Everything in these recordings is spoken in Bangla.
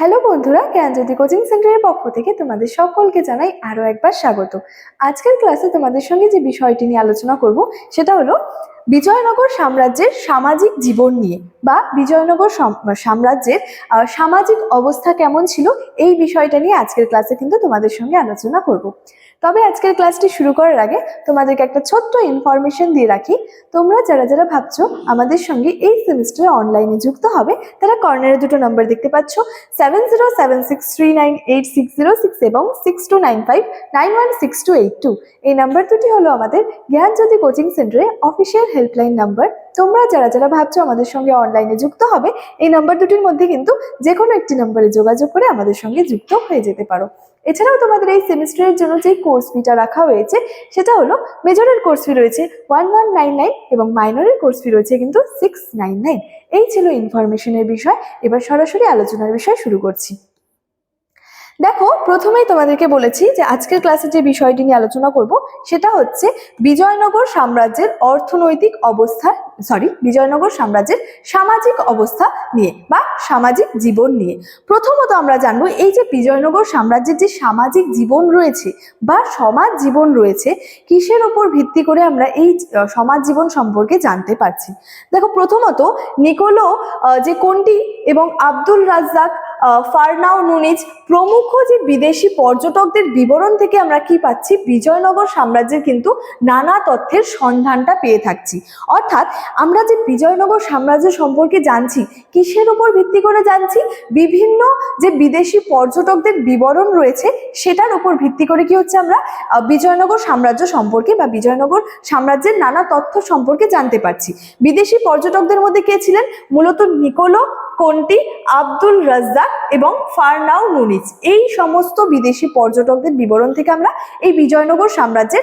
হ্যালো বন্ধুরা, জ্ঞানজ্যোতি কোচিং সেন্টারের পক্ষ থেকে তোমাদের সকলকে জানাই আরো একবার স্বাগত। আজকের ক্লাসে তোমাদের সঙ্গে যে বিষয়টি নিয়ে আলোচনা করব সেটা হলো বিজয়নগর সাম্রাজ্যের সামাজিক জীবন নিয়ে, বা বিজয়নগর সাম্রাজ্যের সামাজিক অবস্থা কেমন ছিল এই বিষয়টা নিয়ে আজকের ক্লাসে কিন্তু তোমাদের সঙ্গে আলোচনা করব। তবে আজকের ক্লাসটি শুরু করার আগে তোমাদেরকে একটা ছোট্ট ইনফরমেশন দিয়ে রাখি। তোমরা যারা যারা ভাবছো আমাদের সঙ্গে এই সেমিস্টারে অনলাইনে যুক্ত হবে, তারা কর্নারে দুটো নাম্বার দেখতে পাচ্ছ, 7076398606 এবং 6295916282। এই নাম্বার দুটি হলো আমাদের জ্ঞানজ্যোতি কোচিং সেন্টারে অফিসিয়াল হেল্পলাইন নাম্বার। তোমরা যারা যারা ভাবছো আমাদের সঙ্গে অনলাইনে যুক্ত হবে, এই নাম্বার দুটির মধ্যে কিন্তু যে কোনো একটি নাম্বারে যোগাযোগ করে আমাদের সঙ্গে যুক্ত হয়ে যেতে পারো। এছাড়াও তোমাদের এই সেমিস্টারের জন্য যে কোর্স ফিটা রাখা হয়েছে সেটা হলো মেজরের কোর্স ফি রয়েছে 1199 এবং মাইনরের কোর্স ফি রয়েছে কিন্তু 699। এই ছিল ইনফরমেশনের বিষয়। এবার সরাসরি আলোচনার বিষয় শুরু করছি। দেখো, প্রথমেই তোমাদেরকে বলেছি যে আজকের ক্লাসে যে বিষয়টি নিয়ে আলোচনা করব সেটা হচ্ছে বিজয়নগর সাম্রাজ্যের অর্থনৈতিক অবস্থা, বিজয়নগর সাম্রাজ্যের সামাজিক অবস্থা নিয়ে বা সামাজিক জীবন নিয়ে। প্রথমত আমরা জানবো এই যে বিজয়নগর সাম্রাজ্যের যে সামাজিক জীবন রয়েছে বা সমাজ জীবন রয়েছে, কিসের উপর ভিত্তি করে আমরা এই সমাজ জীবন সম্পর্কে জানতে পারছি। দেখো, প্রথমত নিকোলো যে কোন্টি এবং আব্দুল রাজ্জাক, ফারনাও নুনিজ প্রমুখ যে বিদেশি পর্যটকদের বিবরণ থেকে আমরা কি পাচ্ছি, বিজয়নগর সাম্রাজ্যের কিন্তু নানা তথ্যের সন্ধানটা পেয়ে থাকছি। অর্থাৎ আমরা যে বিজয়নগর সাম্রাজ্য সম্পর্কে জানছি, কিসের উপর ভিত্তি করে জানছি? বিভিন্ন যে বিদেশি পর্যটকদের বিবরণ রয়েছে সেটার উপর ভিত্তি করে কি হচ্ছে, আমরা বিজয়নগর সাম্রাজ্য সম্পর্কে বা বিজয়নগর সাম্রাজ্যের নানা তথ্য সম্পর্কে জানতে পারছি। বিদেশি পর্যটকদের মধ্যে কে ছিলেন? মূলত নিকোলো কোন্টি, আব্দুল রাজ্জাক এবং ফারনাও নুনিজ। এই সমস্ত বিদেশি পর্যটকদের বিবরণ থেকে আমরা এই বিজয়নগর সাম্রাজ্য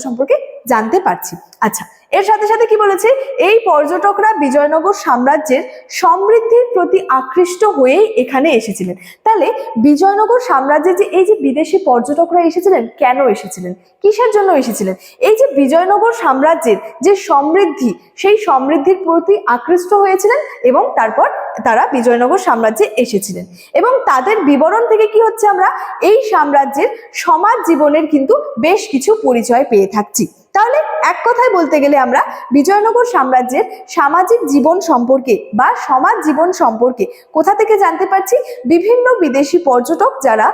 সম্পর্কে জানতে পারছি। আচ্ছা, এর সাথে সাথে কি বলেছে, এই পর্যটকরা বিজয়নগর সাম্রাজ্যের সমৃদ্ধির প্রতি আকৃষ্ট হয়েই এখানে এসেছিলেন। তাহলে বিজয়নগর সাম্রাজ্যে যে এই যে বিদেশি পর্যটকরা এসেছিলেন, কেন এসেছিলেন, কিসের জন্য এসেছিলেন? এই যে বিজয়নগর সাম্রাজ্যের যে সমৃদ্ধি, সেই সমৃদ্ধির প্রতি আকৃষ্ট হয়েছিলেন এবং তারপর তারা বিজয়নগর সাম্রাজ্যে এসেছিলেন। এবং তাদের বিবরণ থেকে কি হচ্ছে, আমরা এই সাম্রাজ্যের সমাজ জীবনের কিন্তু বেশ কিছু পরিচয় পেয়ে থাকছি। তাহলে এক কথায় বলতে গেলে আমরা বিজয়নগর সাম্রাজ্যের সামাজিক জীবন সম্পর্কে বা সমাজ জীবন সম্পর্কে কোথা থেকে জানতে পারছি? বিভিন্ন বিদেশি পর্যটক যারা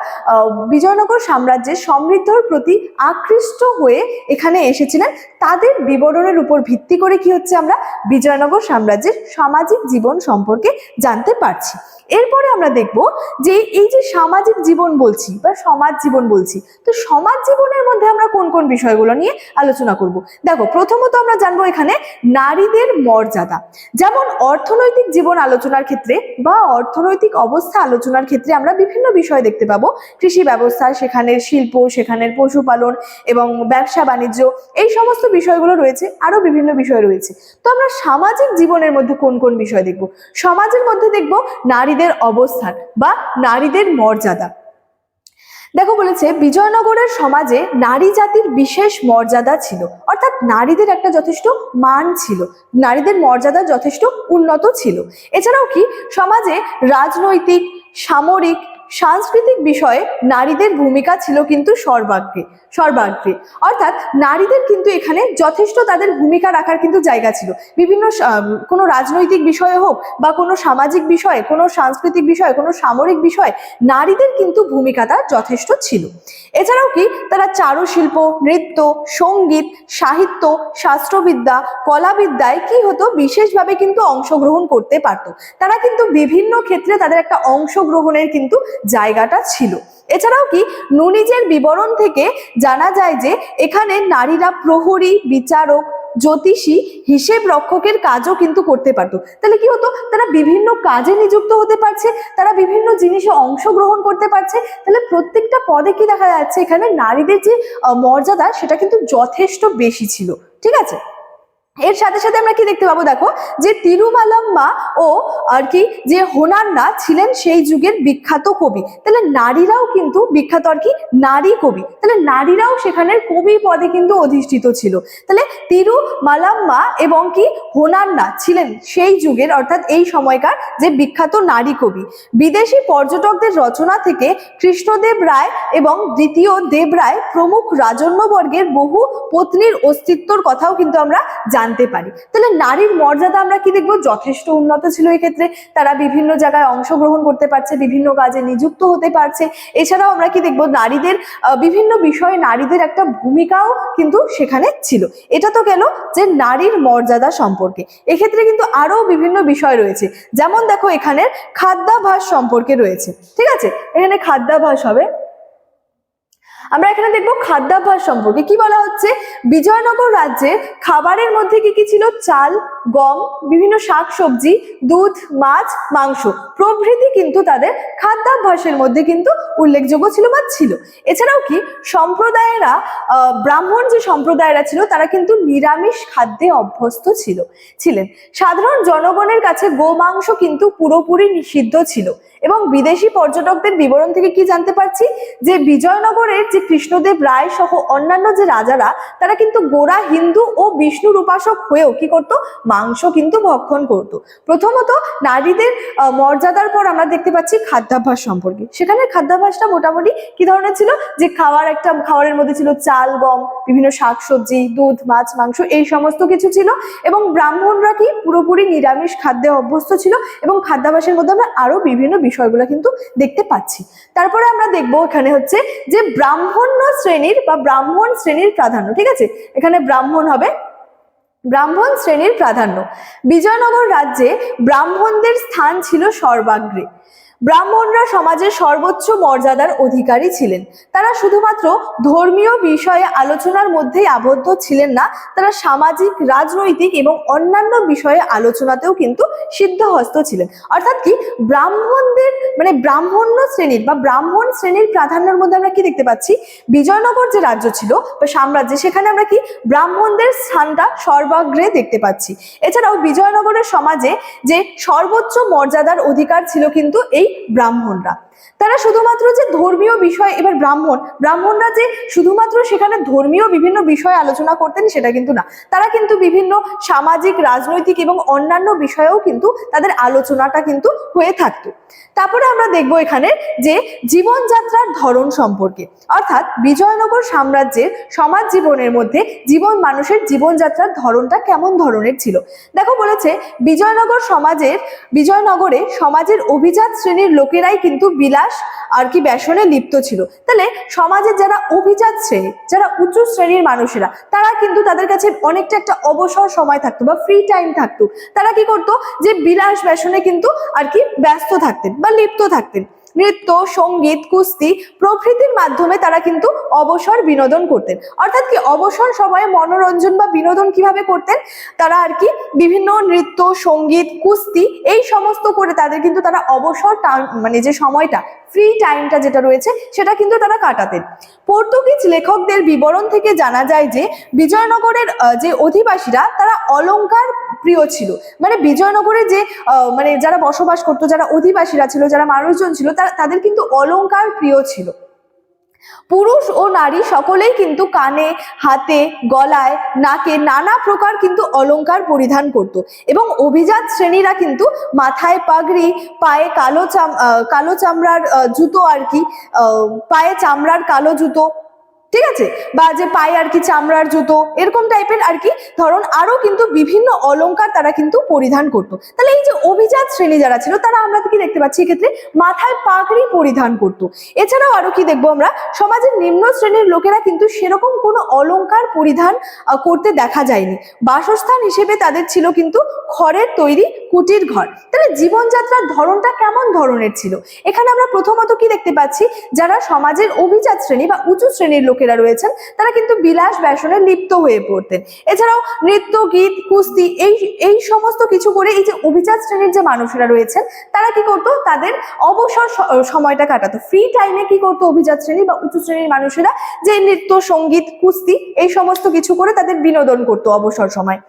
বিজয়নগর সাম্রাজ্যের সমৃদ্ধর প্রতি আকৃষ্ট হয়ে এখানে এসেছিলেন, তাদের বিবরণের উপর ভিত্তি করে কি হচ্ছে, আমরা বিজয়নগর সাম্রাজ্যের সামাজিক জীবন সম্পর্কে জানতে পারছি। এরপরে আমরা দেখব যে এই যে সামাজিক জীবন বলছি বা সমাজ জীবন বলছি, তো সমাজ জীবনের মধ্যে আমরা কোন কোন বিষয়গুলো নিয়ে আলোচনা করব। দেখো, প্রথমত আমরা জানবো এখানে নারীদের মর্যাদা। যেমন অর্থনৈতিক জীবন আলোচনার ক্ষেত্রে বা অর্থনৈতিক অবস্থা আলোচনার ক্ষেত্রে আমরা বিভিন্ন বিষয় দেখতে পাবো। কৃষি ব্যবস্থা, সেখানের শিল্প, সেখানের পশুপালন এবং ব্যবসা বাণিজ্য, এই সমস্ত বিষয়গুলো রয়েছে, আরো বিভিন্ন বিষয় রয়েছে। তো আমরা সামাজিক জীবনের মধ্যে কোন কোন বিষয় দেখব? সমাজের মধ্যে দেখব নারীদের অবস্থান বা নারীদের মর্যাদা। দেখো, বলেছে বিজয়নগরের সমাজে নারী জাতির বিশেষ মর্যাদা ছিল, অর্থাৎ নারীদের একটা যথেষ্ট মান ছিল, নারীদের মর্যাদা যথেষ্ট উন্নত ছিল। এছাড়াও কি সমাজে রাজনৈতিক, সামরিক, সাংস্কৃতিক বিষয়ে নারীদের ভূমিকা ছিল কিন্তু সর্বাগ্রে। অর্থাৎ নারীদের কিন্তু এখানে যথেষ্ট তাদের ভূমিকা রাখার কিন্তু জায়গা ছিল। বিভিন্ন কোনো রাজনৈতিক বিষয়ে হোক বা কোনো সামাজিক বিষয়ে, কোনো সাংস্কৃতিক বিষয়ে, কোনো সামরিক বিষয়ে নারীদের কিন্তু ভূমিকাটা যথেষ্ট ছিল। এছাড়াও কি তারা চারুশিল্প, নৃত্য, সঙ্গীত, সাহিত্য, শাস্ত্রবিদ্যা, কলাবিদ্যায় কি হতো, বিশেষভাবে কিন্তু অংশগ্রহণ করতে পারতো। তারা কিন্তু বিভিন্ন ক্ষেত্রে তাদের একটা অংশগ্রহণের কিন্তু জায়গাটা ছিল। এছাড়াও কি নুনিজের বিবরণ থেকে জানা যায় যে এখানে নারীরা প্রহরী, বিচারক, জ্যোতিষী, হিসেব রক্ষকের কাজও কিন্তু করতে পারতো। তাহলে কি হতো, তারা বিভিন্ন কাজে নিযুক্ত হতে পারছে, তারা বিভিন্ন জিনিসে অংশগ্রহণ করতে পারছে। তাহলে প্রত্যেকটা পদে কি দেখা যাচ্ছে, এখানে নারীদের যে মর্যাদা সেটা কিন্তু যথেষ্ট বেশি ছিল। ঠিক আছে, এর সাথে সাথে আমরা কি দেখতে পাবো, দেখো যে তিরুমালাম্মা ও আর কি যে হোনান্না ছিলেন সেই যুগের বিখ্যাত কবি। তাহলে নারীরাও কিন্তু বিখ্যাত আর কি নারী কবি, তাহলে নারীরাও সেখানের কবি পদে কিন্তু অধিষ্ঠিত ছিল। তাহলে তিরুমালাম্মা এবং কি হোনান্না ছিলেন সেই যুগের অর্থাৎ এই সময়কার যে বিখ্যাত নারী কবি। বিদেশি পর্যটকদের রচনা থেকে কৃষ্ণদেব রায় এবং দ্বিতীয় দেব রায় প্রমুখ রাজন্যবর্গের বহু পত্নীর অস্তিত্বর কথাও কিন্তু আমরা জানতে পারি। তাহলে নারীর মর্যাদা আমরা কি দেখবো, যথেষ্ট উন্নত ছিল। এই ক্ষেত্রে তারা বিভিন্ন জায়গায় অংশগ্রহণ করতে পারছে, বিভিন্ন কাজে নিযুক্ত হতে পারছে। এছাড়াও আমরা কি দেখবো, নারীদের বিভিন্ন বিষয়ে নারীদের একটা ভূমিকাও কিন্তু সেখানে ছিল। এটা তো গেল যে নারীর মর্যাদা সম্পর্কে। এক্ষেত্রে কিন্তু আরো বিভিন্ন বিষয় রয়েছে, যেমন দেখো এখানে খাদ্যাভ্যাস সম্পর্কে রয়েছে। ঠিক আছে, এখানে খাদ্যাভ্যাস হবে, আমরা এখানে দেখবো খাদ্যাভ্যাস সম্পর্কে কি বলা হচ্ছে। বিজয়নগর রাজ্যের খাবারের মধ্যে কি কি ছিল, চাল, গম, বিভিন্ন শাকসবজি, দুধ, মাছ, মাংস প্রভৃতি কিন্তু তাদের খাদ্যাভ্যাসের মধ্যে কিন্তু উল্লেখযোগ্য ছিল বা ছিল। এছাড়াও কি সম্প্রদায়েরা ব্রাহ্মণ যে সম্প্রদায়েরা ছিল তারা কিন্তু নিরামিষ খাদ্যে অভ্যস্ত ছিলেন। সাধারণ জনগণের কাছে গোমাংস কিন্তু পুরোপুরি নিষিদ্ধ ছিল। এবং বিদেশি পর্যটকদের বিবরণ থেকে কি জানতে পারছি, যে বিজয়নগরের যে কৃষ্ণদেব রায় সহ অন্যান্য যে রাজারা তারা কিন্তু গোড়া হিন্দু ও বিষ্ণুর উপাসক হয়েও কি করত, মাংস কিন্তু ভক্ষণ করত। প্রথমত নারীদের মর্যাদার পর আমরা দেখতে পাচ্ছি খাদ্যাভ্যাস সম্পর্কে। সেখানে খাদ্যাভ্যাসটা মোটামুটি কি ধরনের ছিল, যে খাবারের মধ্যে ছিল চাল, গম, বিভিন্ন শাকসবজি, দুধ, মাছ, মাংস এই সমস্ত কিছু ছিল। এবং ব্রাহ্মণরা কি পুরোপুরি নিরামিষ খাদ্যে অভ্যস্ত ছিল। এবং খাদ্যাভ্যাসের মধ্যে আমরা আরো বিভিন্ন বিষয়গুলো কিন্তু দেখতে পাচ্ছি। তারপরে আমরা দেখবো এখানে হচ্ছে যে ব্রাহ্মণ্য শ্রেণীর বা ব্রাহ্মণ শ্রেণীর প্রাধান্য। ঠিক আছে, এখানে ব্রাহ্মণ হবে, ব্রাহ্মণ শ্রেণীর প্রাধান্য। বিজয়নগর রাজ্যে ব্রাহ্মণদের স্থান ছিল সর্বাগ্রে। ব্রাহ্মণরা সমাজের সর্বোচ্চ মর্যাদার অধিকারী ছিলেন। তারা শুধুমাত্র ধর্মীয় বিষয়ে আলোচনার মধ্যেই আবদ্ধ ছিলেন না, তারা সামাজিক, রাজনৈতিক এবং অন্যান্য বিষয়ে আলোচনাতেও কিন্তু সিদ্ধহস্ত ছিলেন। অর্থাৎ কি ব্রাহ্মণদের মানে ব্রাহ্মণ্য শ্রেণীর বা ব্রাহ্মণ শ্রেণীর প্রাধান্যের মধ্যে আমরা কি দেখতে পাচ্ছি, বিজয়নগর যে রাজ্য ছিল বা সাম্রাজ্যে সেখানে আমরা কি ব্রাহ্মণদের স্থানটা সর্বাগ্রে দেখতে পাচ্ছি। এছাড়াও বিজয়নগরের সমাজে যে সর্বোচ্চ মর্যাদার অধিকার ছিল কিন্তু এই ব্রাহ্মণরা। তারা শুধুমাত্র যে ধর্মীয় বিষয়, এবার ব্রাহ্মণরা যে শুধুমাত্র সেখানে ধর্মীয় বিভিন্ন বিষয়ে আলোচনা করতেন সেটা কিন্তু না, তারা কিন্তু বিভিন্ন সামাজিক, রাজনৈতিক এবং অন্যান্য বিষয়েও কিন্তু তাদের আলোচনাটা কিন্তু হয়ে থাকতো। তারপরে আমরা দেখবো এখানে যে জীবনযাত্রার ধরন সম্পর্কে, অর্থাৎ বিজয়নগর সাম্রাজ্যের সমাজ জীবনের মধ্যে মানুষের জীবনযাত্রার ধরনটা কেমন ধরনের ছিল। দেখো বলেছে বিজয়নগরে সমাজের অভিজাত শ্রেণীর লোকেরাই কিন্তু বিলাস আর কি ব্যসনে লিপ্ত ছিল। তাহলে সমাজের যারা অভিজাত শ্রেণী, যারা উঁচু শ্রেণীর মানুষেরা, তারা কিন্তু তাদের কাছে অনেকটা একটা অবসর সময় থাকতো বা ফ্রি টাইম থাকতো। তারা কি করতো, যে বিলাস ব্যসনে কিন্তু আর কি ব্যস্ত থাকতেন বা লিপ্ত থাকতেন। নৃত্য, সঙ্গীত, কুস্তি প্রভৃতির মাধ্যমে তারা কিন্তু অবসর বিনোদন করতেন। অর্থাৎ কি অবসর সময়ে মনোরঞ্জন বা বিনোদন কিভাবে করতেন, তারা আর কি বিভিন্ন নৃত্য, সঙ্গীত, কুস্তি এই সমস্ত করে তারা অবসর মানে যে সময়টা, ফ্রি টাইমটা যেটা রয়েছে সেটা কিন্তু তারা কাটাতেন। পর্তুগিজ লেখকদের বিবরণ থেকে জানা যায় যে বিজয়নগরের যে অধিবাসীরা তারা অলংকার প্রিয় ছিল। মানে বিজয়নগরে যে মানে যারা বসবাস করতো, যারা অধিবাসীরা ছিল, যারা মানুষজন ছিল, তাদের কিন্তু অলংকার প্রিয় ছিল। পুরুষ ও নারী সকলেই কিন্তু কানে, হাতে, গলায়, নাকে নানা প্রকার কিন্তু অলংকার পরিধান করত। এবং অভিজাত শ্রেণীরা কিন্তু মাথায় পাগড়ি, পায়ে কালো চামড়ার জুতো আর কি, পায়ে চামড়ার কালো জুতো, ঠিক আছে, বা যে পায়ে আর কি চামড়ার জুতো, এরকম টাইপের আর কি ধরন আরো কিন্তু বিভিন্ন অলংকার তারা কিন্তু পরিধান করতো। তাহলে এই যে অভিজাত শ্রেণী যারা ছিল তারা আমরা কি দেখতে পাচ্ছি, এক্ষেত্রে মাথায় পাগড়ি পরিধান করতো। এছাড়াও আরো কি দেখবো আমরা, সমাজের নিম্ন শ্রেণীর লোকেরা কিন্তু সেরকম কোনো অলংকার পরিধান করতে দেখা যায়নি। বাসস্থান হিসেবে তাদের ছিল কিন্তু খড়ের তৈরি কুটির ঘর। তাহলে জীবনযাত্রার ধরনটা কেমন ধরনের ছিল, এখানে আমরা প্রথমত কি দেখতে পাচ্ছি, যারা সমাজের অভিজাত শ্রেণী বা উঁচু শ্রেণীর লোকেরা রয়েছেন তারা কিন্তু বিলাস ব্যসনে লিপ্ত হয়ে পড়তেন। এছাড়াও নৃত্য, গীত, কুস্তি এই সমস্ত কিছু করে এই যে অভিজাত শ্রেণীর যে মানুষেরা রয়েছেন তারা কি করতো, তাদের অবসর সময়টা কাটাতো। ফ্রি টাইমে কি করতো অভিজাত শ্রেণী বা উঁচু শ্রেণীর মানুষেরা, যে নৃত্য, সঙ্গীত, কুস্তি এই সমস্ত কিছু করে তাদের বিনোদন করতো অবসর সময়।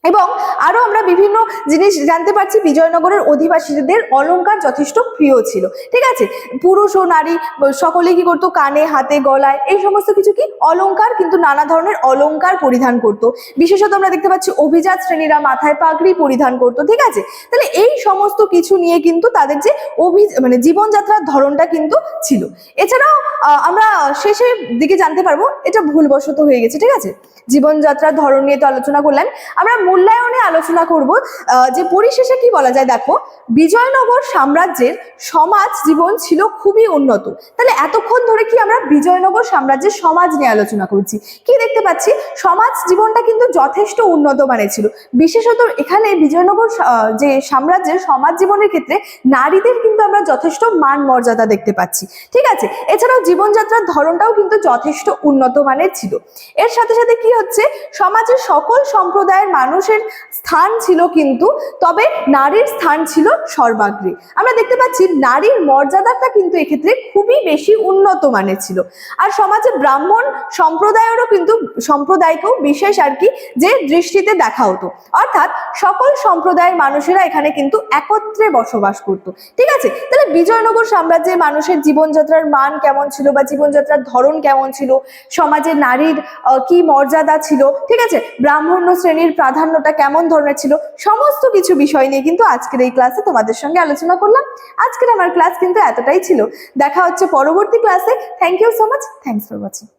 এবং আরো আমরা বিভিন্ন জিনিস জানতে পারছি, বিজয়নগরের অধিবাসীদের অলংকার যথেষ্ট প্রিয় ছিল। ঠিক আছে, পুরুষ ও নারী সকলেই কি করতো, কানে, হাতে, গলায় এই সমস্ত কিছু কি অলংকার, কিন্তু নানা ধরনের অলংকার পরিধান করতো। বিশেষত আমরা দেখতে পাচ্ছি অভিজাত শ্রেণীরা মাথায় পাগড়ি পরিধান করতো। ঠিক আছে, তাহলে এই সমস্ত কিছু নিয়ে কিন্তু তাদের যে মানে জীবনযাত্রার ধরনটা কিন্তু ছিল। এছাড়াও আমরা শেষের দিকে জানতে পারবো, এটা ভুলবশত হয়ে গেছে। ঠিক আছে, জীবনযাত্রার ধরন নিয়ে তো আলোচনা করলাম, আমরা মূল্যায়নে আলোচনা করব। যে পরিশেষে কি বলা যায়, দেখো, বিজয়নগর সাম্রাজ্যের সমাজ জীবন ছিল খুবই উন্নত। তাহলে এতক্ষণ ধরে কি আমরা বিজয়নগর সাম্রাজ্যের সমাজ নিয়ে আলোচনা করছি, কি দেখতে পাচ্ছি, সমাজ জীবনটা কিন্তু যথেষ্ট উন্নত মানের ছিল। বিশেষত এখানে বিজয়নগর যে সাম্রাজ্যের সমাজ জীবনের ক্ষেত্রে নারীদের কিন্তু আমরা যথেষ্ট মান মর্যাদা দেখতে পাচ্ছি। ঠিক আছে, এছাড়াও জীবনযাত্রার ধরনটাও কিন্তু যথেষ্ট উন্নত মানের ছিল। এর সাথে সাথে কি হচ্ছে, সমাজের সকল সম্প্রদায়ের মানুষের স্থান ছিল, কিন্তু তবে নারীর স্থান ছিল সর্বাগ্রে। আমরা দেখতে পাচ্ছি নারীর মর্যাদাটা কিন্তু এক্ষেত্রে খুবই বেশি উন্নত মানের ছিল। আর সমাজে ব্রাহ্মণ সম্প্রদায়কেও বিশেষ আর কি যে দৃষ্টিতে দেখা হতো, অর্থাৎ সকল সম্প্রদায়ের মানুষেরা এখানে কিন্তু একত্রে বসবাস করতো। ঠিক আছে, তাহলে বিজয়নগর সাম্রাজ্যে মানুষের জীবনযাত্রার মান কেমন ছিল বা জীবনযাত্রার ধরন কেমন ছিল, সমাজে নারীর কি মর্যাদা ছিল, ঠিক আছে, ব্রাহ্মণ্য শ্রেণীর প্রাধান্যটা কেমন ধরনের ছিল, সমস্ত কিছু বিষয় নিয়ে কিন্তু আজকের এই ক্লাসে তোমাদের সঙ্গে আলোচনা করলাম। আজকের আমার ক্লাস কিন্তু এতটাই ছিল। দেখা হচ্ছে পরবর্তী ক্লাসে। Thank you so much, thanks for watching.